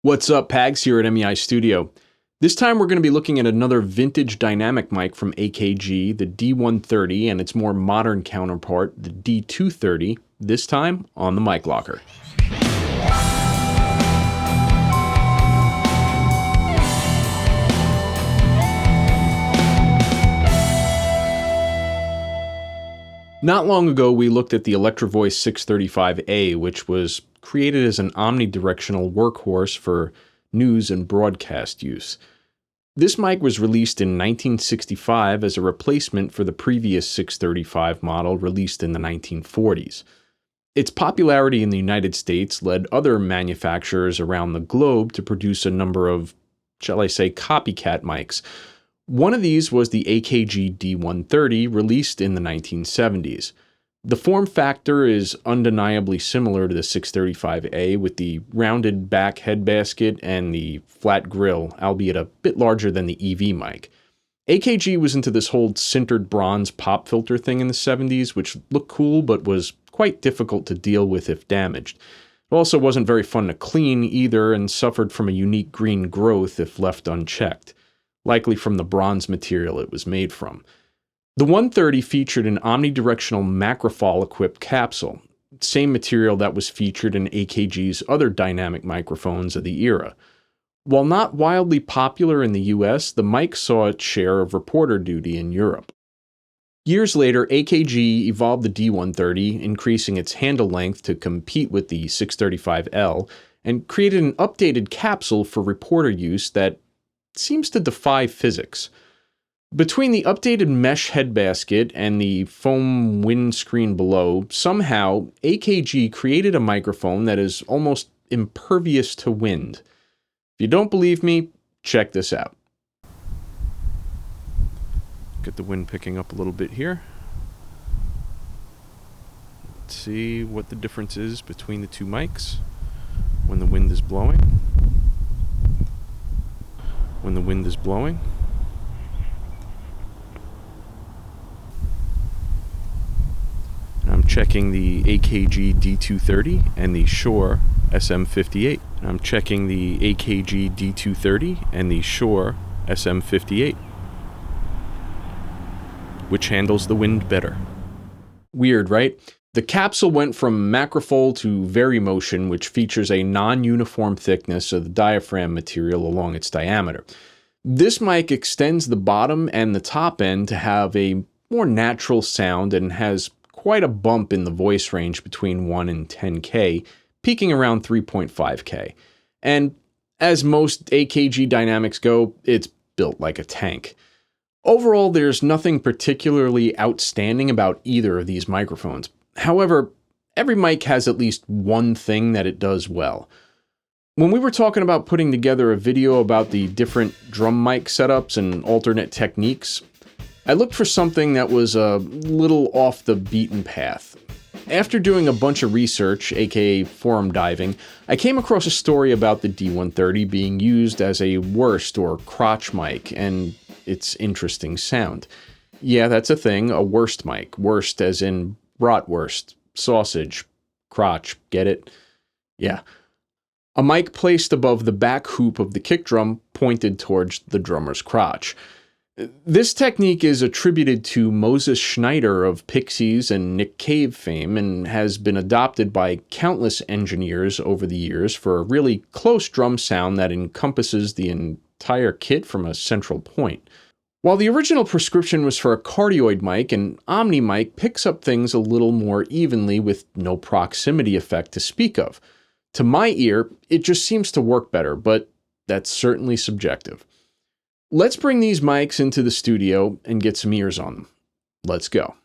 What's up, Pags here at MEI Studio. This time we're going to be looking at another vintage dynamic mic from Akg, the D130, and its more modern counterpart, the D230, this time on the Mic Locker. Not long ago, we looked at the Electro-Voice 635A, which was created as an omnidirectional workhorse for news and broadcast use. This mic was released in 1965 as a replacement for the previous 635 model released in the 1940s. Its popularity in the United States led other manufacturers around the globe to produce a number of, shall I say, copycat mics. One of these was the Akg D130, released in the 1970s. The form factor is undeniably similar to the 635A, with the rounded back head basket and the flat grill, albeit a bit larger than the EV mic. Akg was into this whole sintered bronze pop filter thing in the 70s, which looked cool but was quite difficult to deal with if damaged. It also wasn't very fun to clean either, and suffered from a unique green growth if left unchecked, likely from the bronze material it was made from. The 130 featured an omnidirectional macrophone-equipped capsule, same material that was featured in Akg's other dynamic microphones of the era. While not wildly popular in the US, the mic saw its share of reporter duty in Europe. Years later, Akg evolved the D130, increasing its handle length to compete with the 635L, and created an updated capsule for reporter use that seems to defy physics. Between the updated mesh head basket and the foam windscreen below, somehow Akg created a microphone that is almost impervious to wind. If you don't believe me, check this out. Get the wind picking up a little bit here. Let's see what the difference is between the two mics when the wind is blowing. When the wind is blowing. I'm checking the Akg D230 and the Shure SM58. I'm checking the Akg D230 and the Shure SM58. Which handles the wind better? Weird, right? The capsule went from macrofold to Varimotion, which features a non-uniform thickness of the diaphragm material along its diameter. This mic extends the bottom and the top end to have a more natural sound and has quite a bump in the voice range between 1 and 10K, peaking around 3.5K. And as most Akg dynamics go, it's built like a tank. Overall, there's nothing particularly outstanding about either of these microphones. However, every mic has at least one thing that it does well. When we were talking about putting together a video about the different drum mic setups and alternate techniques, I looked for something that was a little off the beaten path. After doing a bunch of research, aka forum diving, I came across a story about the D130 being used as a Wurst or crotch mic and its interesting sound. Yeah, that's a thing, a Wurst mic. Wurst as in bratwurst, sausage, crotch, get it? Yeah. A mic placed above the back hoop of the kick drum pointed towards the drummer's crotch. This technique is attributed to Moses Schneider of Pixies and Nick Cave fame and has been adopted by countless engineers over the years for a really close drum sound that encompasses the entire kit from a central point. While the original prescription was for a cardioid mic, an Omni mic picks up things a little more evenly with no proximity effect to speak of. To my ear, it just seems to work better, but that's certainly subjective. Let's bring these mics into the studio and get some ears on them. Let's go.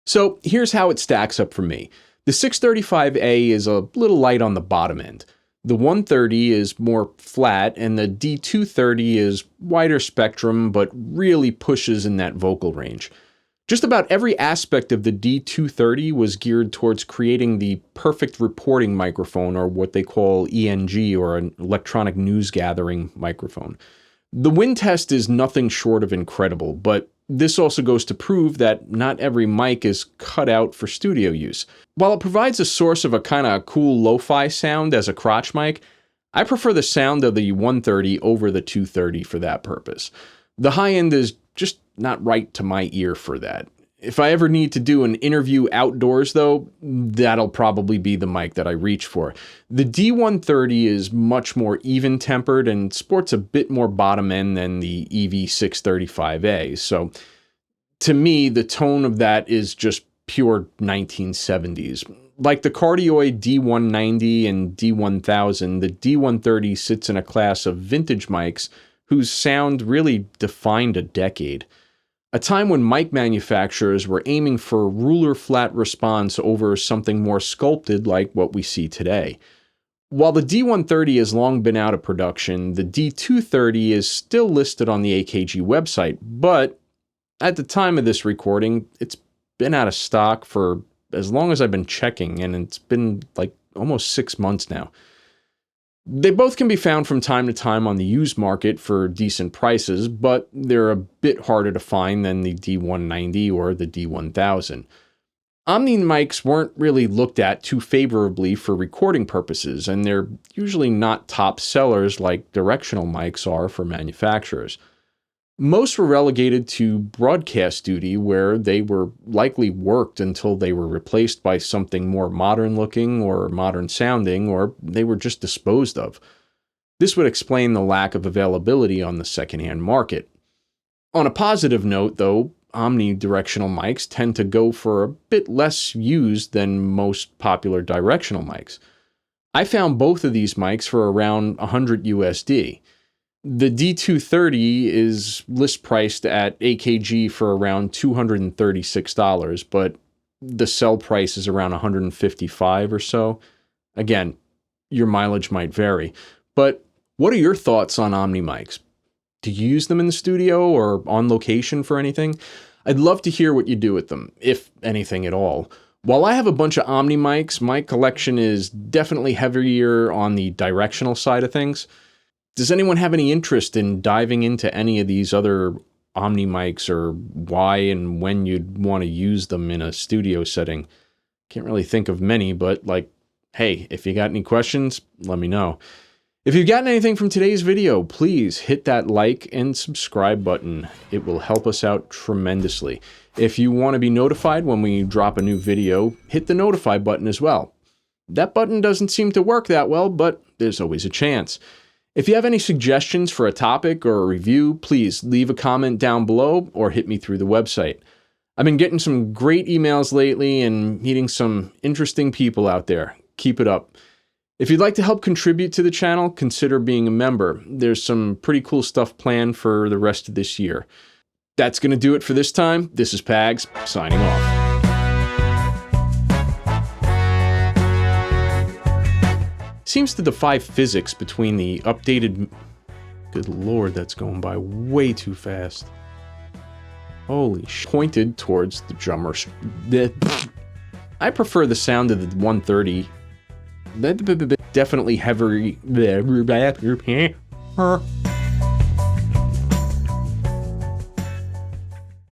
So here's how it stacks up for me. The 635A is a little light on the bottom end. The 130 is more flat, and the D230 is wider spectrum, but really pushes in that vocal range. Just about every aspect of the D230 was geared towards creating the perfect reporting microphone, or what they call ENG, or an electronic news gathering microphone. The wind test is nothing short of incredible, but this also goes to prove that not every mic is cut out for studio use. While it provides a source of a kind of cool lo-fi sound as a crotch mic, I prefer the sound of the 130 over the 230 for that purpose. The high end is just not right to my ear for that. If I ever need to do an interview outdoors though, that'll probably be the mic that I reach for. The D130 is much more even-tempered and sports a bit more bottom end than the EV635A, so to me, the tone of that is just pure 1970s. Like the cardioid D190 and D1000, the D130 sits in a class of vintage mics whose sound really defined a decade. A time when mic manufacturers were aiming for ruler flat response over something more sculpted like what we see today. While the D130 has long been out of production, the D230 is still listed on the AKG website, but at the time of this recording, it's been out of stock for as long as I've been checking, and it's been like almost 6 months now. They both can be found from time to time on the used market for decent prices, but they're a bit harder to find than the D190 or the D1000. Omni mics weren't really looked at too favorably for recording purposes, and they're usually not top sellers like directional mics are for manufacturers. Most were relegated to broadcast duty, where they were likely worked until they were replaced by something more modern looking or modern sounding, or they were just disposed of. This would explain the lack of availability on the secondhand market. On a positive note, though, omnidirectional mics tend to go for a bit less used than most popular directional mics. I found both of these mics for around $100 USD. The D230 is list priced at AKG for around $236, but the sell price is around $155 or so. Again, your mileage might vary, but what are your thoughts on Omni mics? Do you use them in the studio or on location for anything? I'd love to hear what you do with them, if anything at all. While I have a bunch of Omni mics, my collection is definitely heavier on the directional side of things. Does anyone have any interest in diving into any of these other Omni mics, or why and when you'd want to use them in a studio setting? Can't really think of many, but like, hey, if you got any questions, let me know. If you've gotten anything from today's video, please hit that like and subscribe button. It will help us out tremendously. If you want to be notified when we drop a new video, hit the notify button as well. That button doesn't seem to work that well, but there's always a chance. If you have any suggestions for a topic or a review, please leave a comment down below or hit me through the website. I've been getting some great emails lately and meeting some interesting people out there. Keep it up. If you'd like to help contribute to the channel, consider being a member. There's some pretty cool stuff planned for the rest of this year. That's going to do it for this time. This is Pags, signing off. Seems to defy physics between the updated... Good lord, that's going by way too fast. Holy sh... Pointed towards the drummer... I prefer the sound of the 130. Definitely heavy...